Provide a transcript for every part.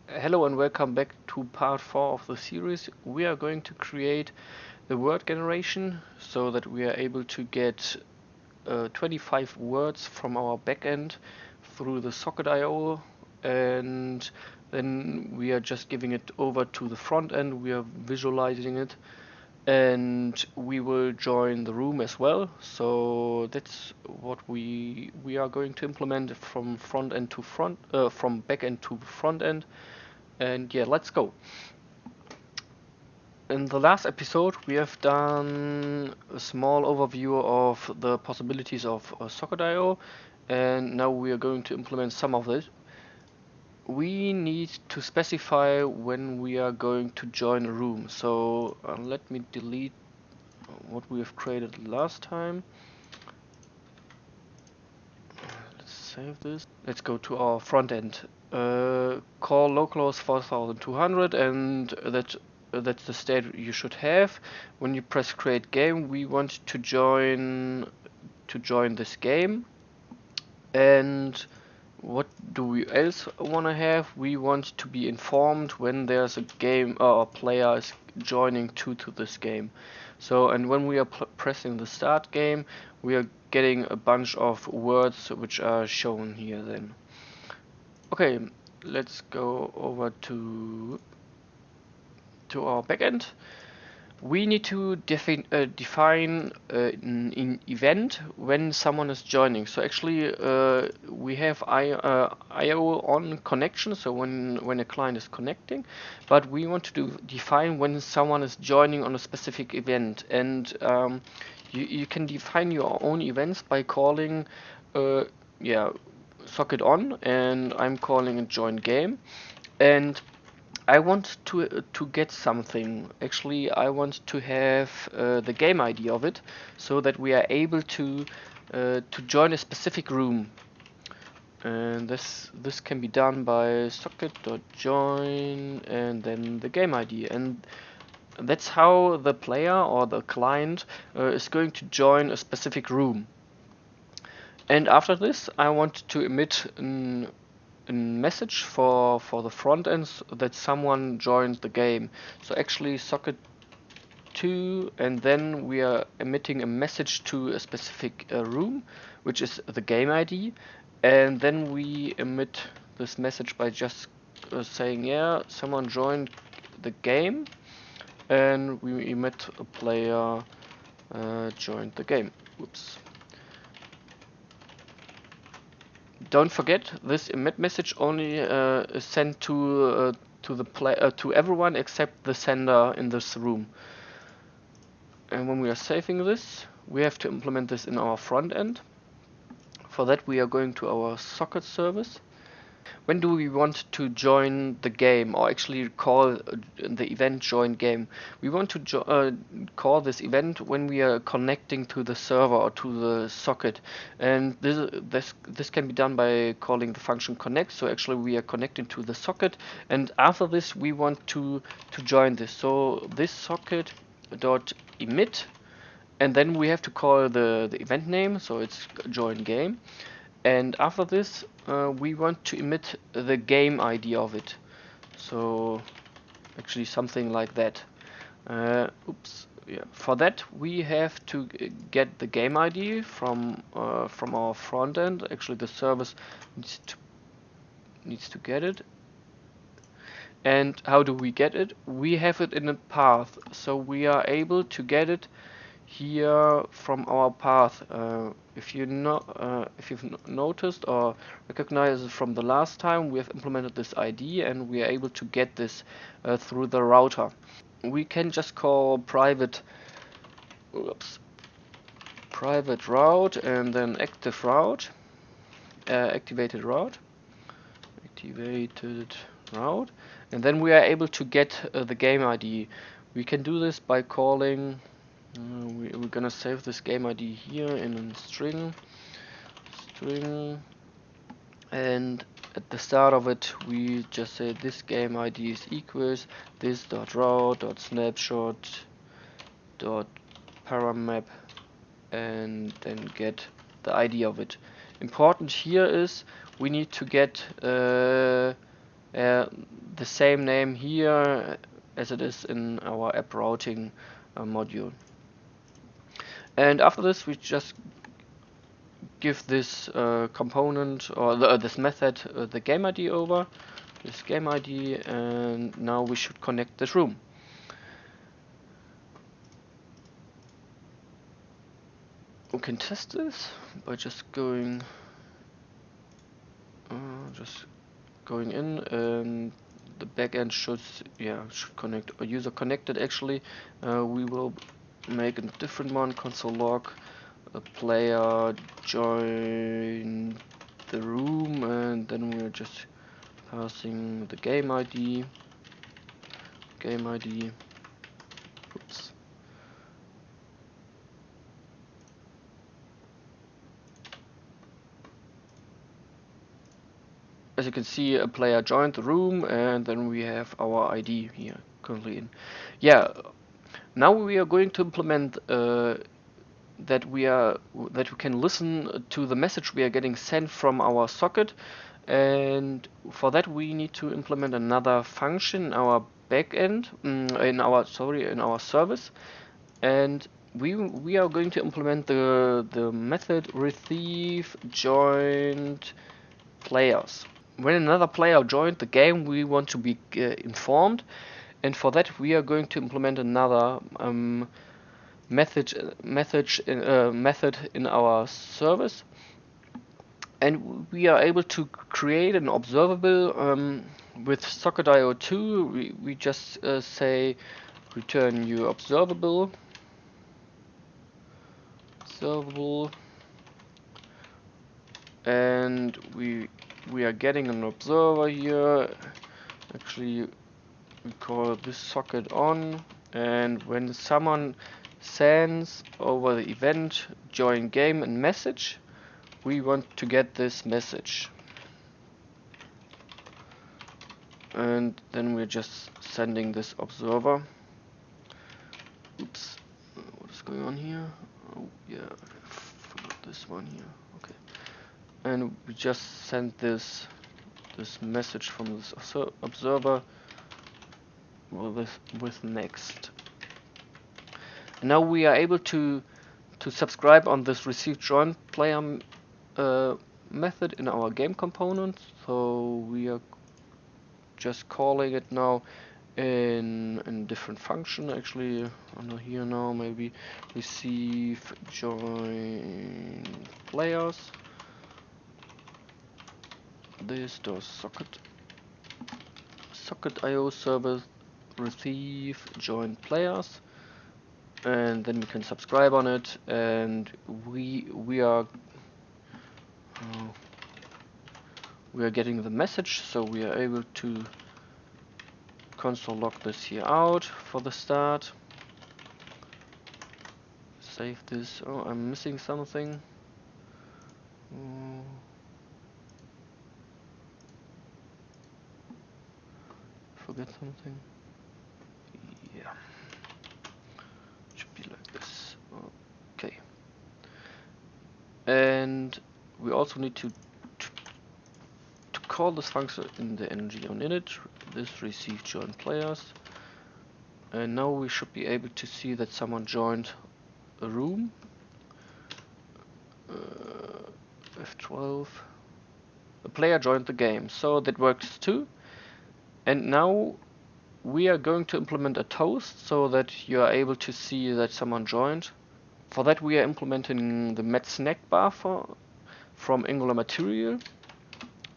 Hello and welcome back to part 4 of the series. We are going to create the word generation so that we are able to get 25 words from our backend through the socket.io, and then we are just giving it over to the front end. We are visualizing it and we will join the room as well. So that's what we are going to implement from from back end to front end. And yeah, let's go. In the last episode, we have done a small overview of the possibilities of socket.io, and now we are going to implement some of it. We need to specify when we are going to join a room. So let me delete what we have created last time. Let's save this. Let's go to our front end. Call localhost 4200, and that's the state you should have. When you press create game, we want to join this game. And what do we else want to have? We want to be informed when there's a game or a player is joining to this game. So, and when we are pressing the start game, we are getting a bunch of words which are shown here then. Okay, let's go over to our backend. We need to define an event when someone is joining. So actually, we have IO on connection, so when a client is connecting, but we want to define when someone is joining on a specific event. And you can define your own events by calling, yeah, socket on, and I'm calling it join game. And I want to get something. Actually, I want to have the game ID of it, so that we are able to join a specific room. And this can be done by socket.join and then the game ID. And that's how the player or the client is going to join a specific room. And after this, I want to emit a message for the front end that someone joined the game. So actually socket 2, and then we are emitting a message to a specific room, which is the game ID, and then we emit this message by just saying, yeah, someone joined the game, and we emit a player joined the game. Oops. Don't forget, this emit message only is sent to to everyone except the sender in this room. And when we are saving this, we have to implement this in our front end. For that, we are going to our socket service. When do we want to join the game, or actually call the event join game? We want to call this event when we are connecting to the server or to the socket, and this can be done by calling the function connect. So actually we are connecting to the socket, and after this we want to join this. So this socket dot emit, and then we have to call the event name, so it's join game. And after this, we want to emit the game ID of it. So actually something like that. Oops. Yeah. For that, we have to get the game ID from our front end. Actually, the service needs to get it. And how do we get it? We have it in a path, so we are able to get it here from our path. If you've noticed or recognized from the last time, we have implemented this ID, and we are able to get this through the router. We can just call private route and then activated route, and then we are able to get the game ID. We can do this by calling. We're gonna save this game ID here in a string, and at the start of it we just say this game ID is equals this dot route dot snapshot dot paramap, and then get the ID of it. Important here is we need to get uh, the same name here as it is in our app routing module. And after this, we just give this component or this method the game ID over, this game ID, and now we should connect this room. We can test this by just going in, and the backend should connect, or user connected. Actually, we will make a different one, console log a player join the room, and then we're just passing the game ID. Oops. As you can see, a player joined the room, and then we have our ID here currently in. Yeah, now we are going to implement that we can listen to the message we are getting sent from our socket, and for that we need to implement another function in our backend, in our service, and we are going to implement the method receive joined players. When another player joined the game, we want to be informed, and for that we are going to implement another method in our service, and we are able to create an observable with socket.io2. We just say return new observable, and we are getting an observer here. Actually, we call this socket on, and when someone sends over the event join game and message, we want to get this message, and then we're just sending this observer. Oops, what is going on here? Oh yeah, I forgot this one here. Okay, and we just sent this message from this observer with next. And now we are able to subscribe on this receive join player method in our game component. So we are just calling it now in different function. Actually, under here now, maybe receive join players. This does socket IO service receive join players, and then we can subscribe on it, and we are getting the message, so we are able to console log this here out for the start. Save this. Oh, I'm missing something. Forget something. Yeah, should be like this. Okay. And we also need to call this function in the ng on init, this receive join players, and now we should be able to see that someone joined a room. F12. A player joined the game, so that works too. And now we are going to implement a toast so that you are able to see that someone joined. For that we are implementing the met snack bar from Angular material,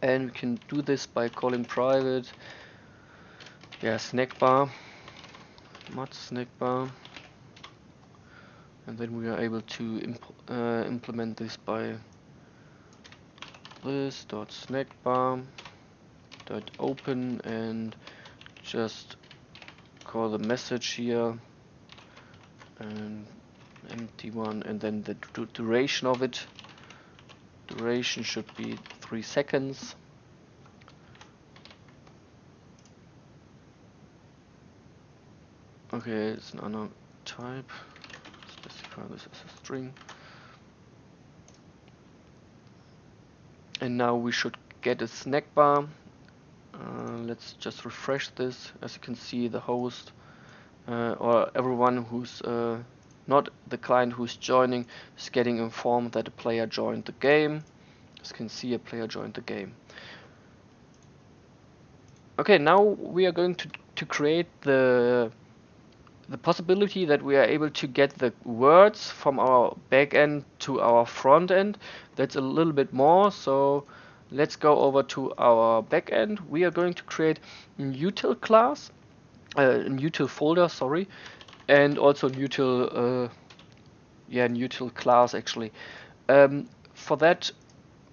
and we can do this by calling private snack bar, mod snack bar, and then we are able to implement this by this dot snack bar dot open, and just call the message here and empty one, and then the duration of it. Duration should be 3 seconds. Okay, it's an unknown type. Specify this as a string. And now we should get a snack bar. Let's just refresh this. As you can see, the host or everyone who's not the client who's joining is getting informed that a player joined the game. As you can see, a player joined the game. Okay, now we are going to create the possibility that we are able to get the words from our backend to our front end. That's a little bit more, so let's go over to our backend. We are going to create a util class, a util folder, sorry, and also util, util class actually. For that,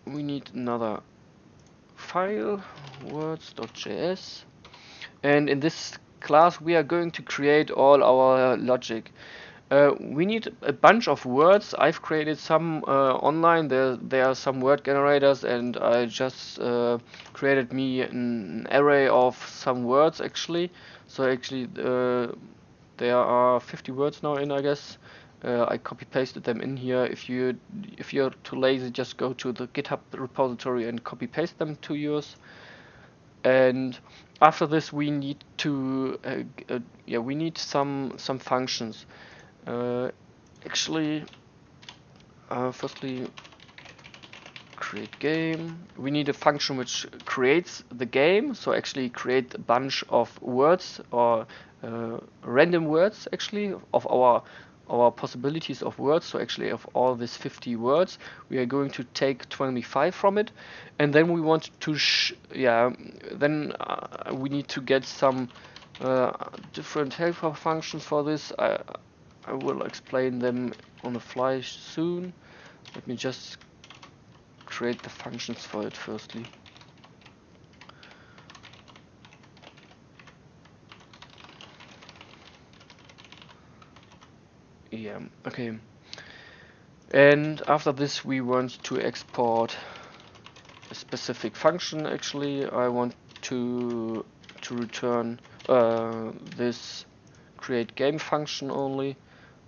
we need another file, words.js, and in this class we are going to create all our logic. We need a bunch of words. I've created some online. There are some word generators, and I just created me an array of some words actually. So actually there are 50 words now in, I guess. I copy pasted them in here. If you're too lazy, just go to the GitHub repository and copy paste them to yours. And after this, we need to we need some functions. Actually, firstly, create game. We need a function which creates the game. So actually, create a bunch of words or random words actually of our possibilities of words. So actually, of all these 50 words, we are going to take 25 from it, and then we want to then we need to get some different helper functions for this. I will explain them on the fly soon. Let me just create the functions for it firstly. Yeah, okay. And after this we want to export a specific function. Actually, I want to return this create game function only.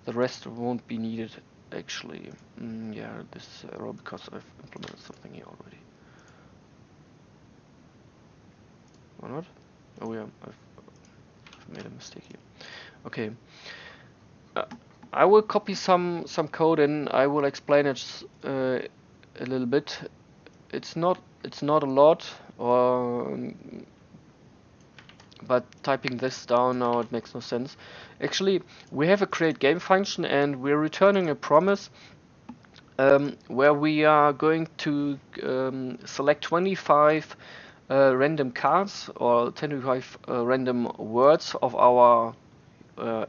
The rest won't be needed actually. Yeah, this error because I've implemented something here already. Or not? Oh yeah, I've made a mistake here. Okay. I will copy some code and I will explain it a little bit. It's not a lot, but typing this down now it makes no sense. Actually, we have a create game function and we're returning a promise where we are going to select 25 random cards or 25 random words of our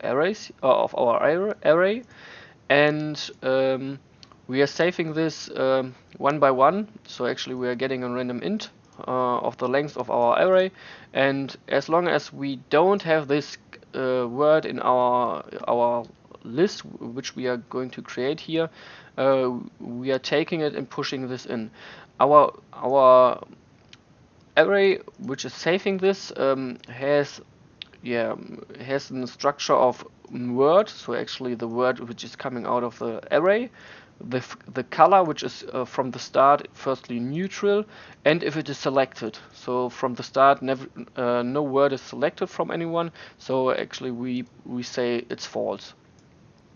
arrays of our array, and we are saving this one by one. So actually we are getting a random int of the length of our array, and as long as we don't have this word in our list which we are going to create here, we are taking it and pushing this in. Our array which is saving this has a structure of word. So actually the word which is coming out of the array, the color which is from the start firstly neutral, and if it is selected. So from the start never no word is selected from anyone, so actually we say it's false.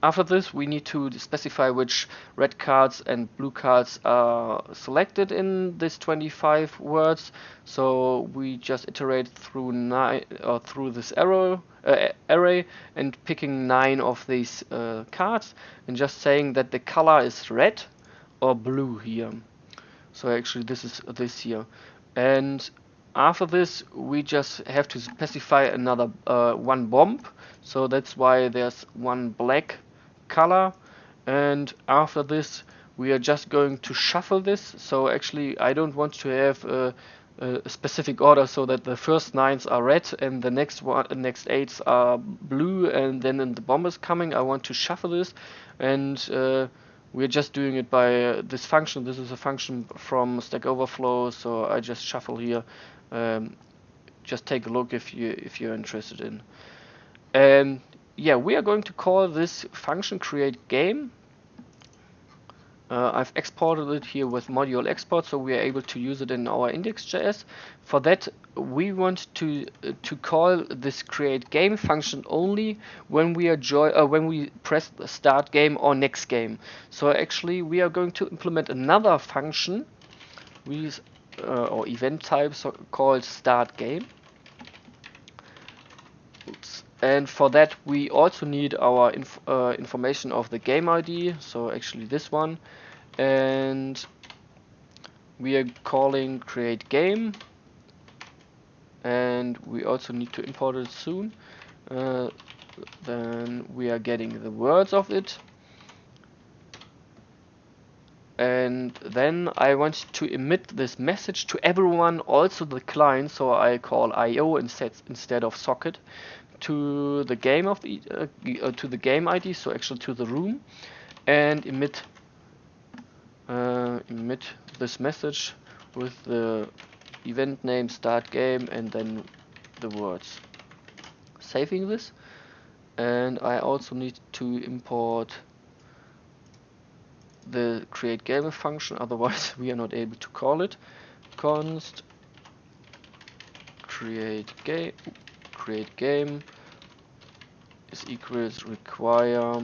After this, we need to specify which red cards and blue cards are selected in this 25 words. So we just iterate through through this array and picking 9 of these cards and just saying that the color is red or blue here. So actually this is this here. And after this, we just have to specify another one bomb. So that's why there's one black color, and after this we are just going to shuffle this. So actually I don't want to have a specific order so that the first 9s are red and the next 8s are blue and then the bomb is coming. I want to shuffle this, and we're just doing it by this function. This is a function from Stack Overflow, so I just shuffle here. Just take a look if you're interested in. And yeah, we are going to call this function create game. I've exported it here with module export, so we are able to use it in our index.js. For that, we want to call this create game function only when we are when we press the start game or next game. So actually we are going to implement another function or event type called start game. Oops. And for that we also need our information of the game ID, so actually this one, and we are calling create game, and we also need to import it soon. Then we are getting the words of it, and then I want to emit this message to everyone, also the client, so I call IO instead of socket to the game of the to the game ID, so actually to the room, and emit this message with the event name start game and then the words. Saving this, and I also need to import the create game function, otherwise we are not able to call it. Const create game is equals require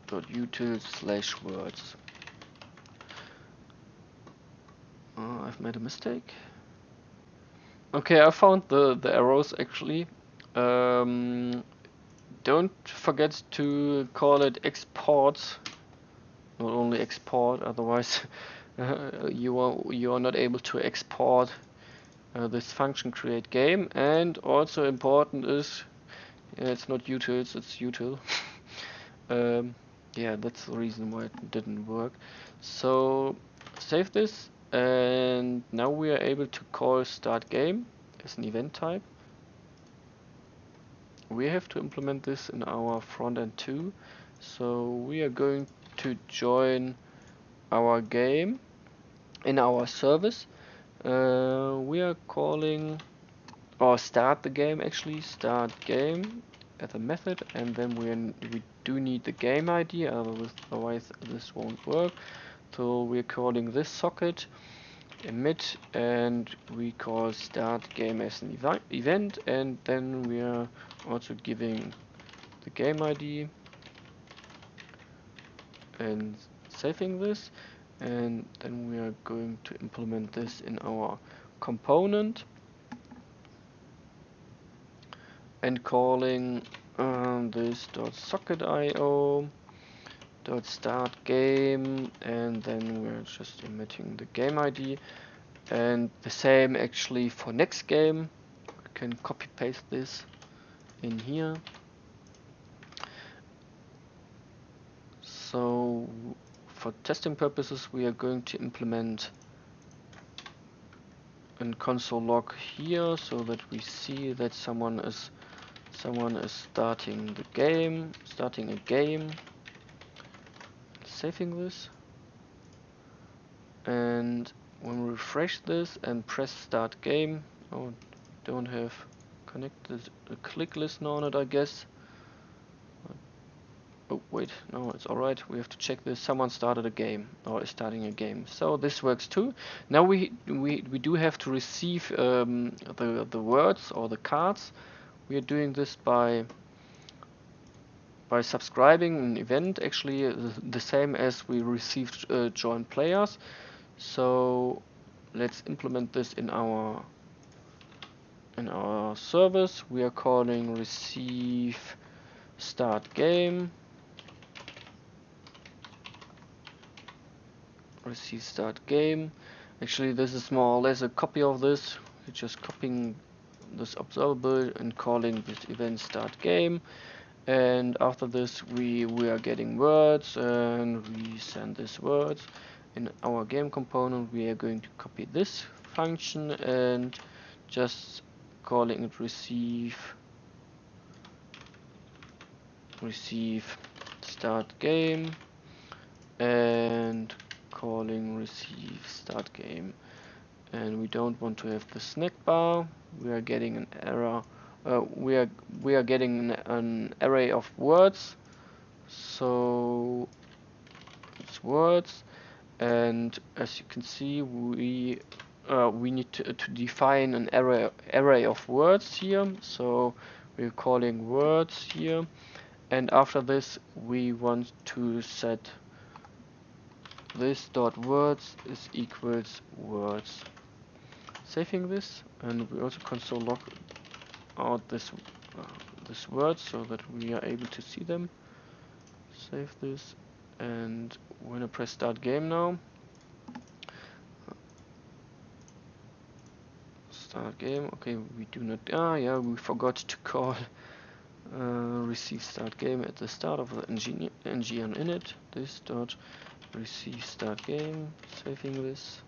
.util/words. I've made a mistake. Okay, I found the arrows actually. Don't forget to call it export, not only export, otherwise you are not able to export this function create game. And also important is it's not utils, it's util. Yeah, that's the reason why it didn't work. So save this, and now we are able to call start game as an event type. We have to implement this in our frontend too. So we are going to join our game in our service. We are calling, or start the game actually, start game as a method, and then we do need the game ID, otherwise this won't work. So we're calling this socket emit, and we call start game as an event, and then we are also giving the game ID and saving this, and then we are going to implement this in our component and calling this .socket.io .start game, and then we're just emitting the game ID, and the same actually for next game. We can copy paste this in here. So for testing purposes we are going to implement a console log here, so that we see that someone is starting a game. Saving this, and when we refresh this and press start game, oh, don't have connected a click listener on it, I guess. Oh wait, no, it's alright. We have to check this. Someone started a game, or is starting a game. So this works too. Now we do have to receive the words or the cards. We are doing this by subscribing an event, actually the same as we received join players. So let's implement this in our service. We are calling receive start game. Receive start game. Actually this is more or less a copy of this. We're just copying this observable and calling this event start game. And after this we are getting words, and we send these words. In our game component we are going to copy this function and just calling it receive start game, and calling receive start game. And we don't want to have the snack bar. We are getting an error. We are getting an array of words. So it's words, and as you can see, we need to define an array of words here. So we're calling words here, and after this we want to set this dot words is equals words. Saving this, and we also console log out this word so that we are able to see them. Save this, and when I press start game now, start game. Okay, we do not. Yeah, we forgot to call receive start game at the start of the ng init. This dot receive start game. Saving this.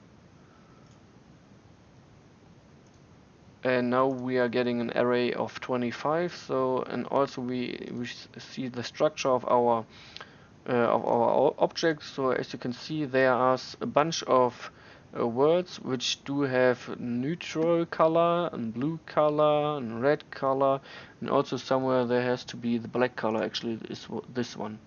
And now we are getting an array of 25. So, and also we see the structure of our object. So as you can see, there are a bunch of words which do have neutral color and blue color and red color, and also somewhere there has to be the black color. Actually, is this one.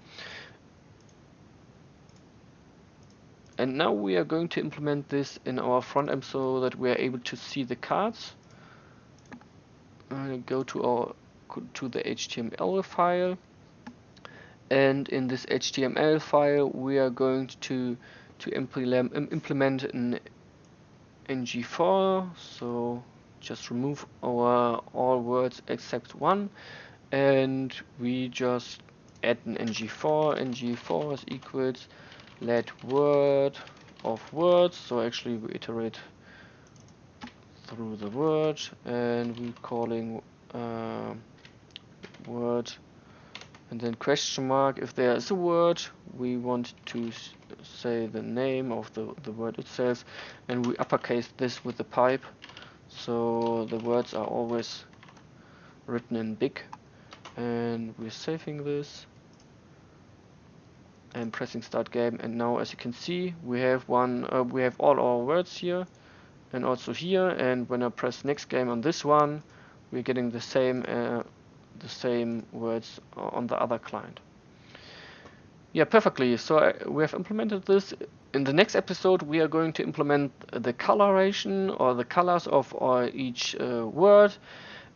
And now we are going to implement this in our front end so that we are able to see the cards. Go to the HTML file, and in this HTML file we are going to implement an ng4. So just remove our all words except one, and we just add an ng4. ng4 is equals let word of words. So actually we iterate through the word, and we're calling word, and then question mark. If there is a word, we want to say the name of the word itself, and we uppercase this with the pipe, so the words are always written in big. And we're saving this and pressing start game, and now as you can see, we have we have all our words here and also here, and when I press next game on this one, we're getting the same words on the other client. Yeah, perfectly. So we have implemented this. In the next episode, we are going to implement the coloration or the colors of each word,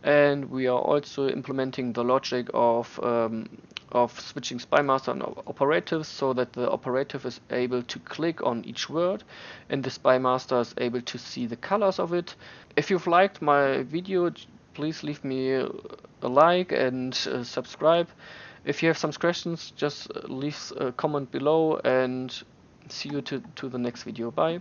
and we are also implementing the logic of switching SpyMaster and operatives, so that the operative is able to click on each word and the SpyMaster is able to see the colors of it. If you've liked my video, please leave me a like and subscribe. If you have some questions, just leave a comment below, and see you to the next video. Bye.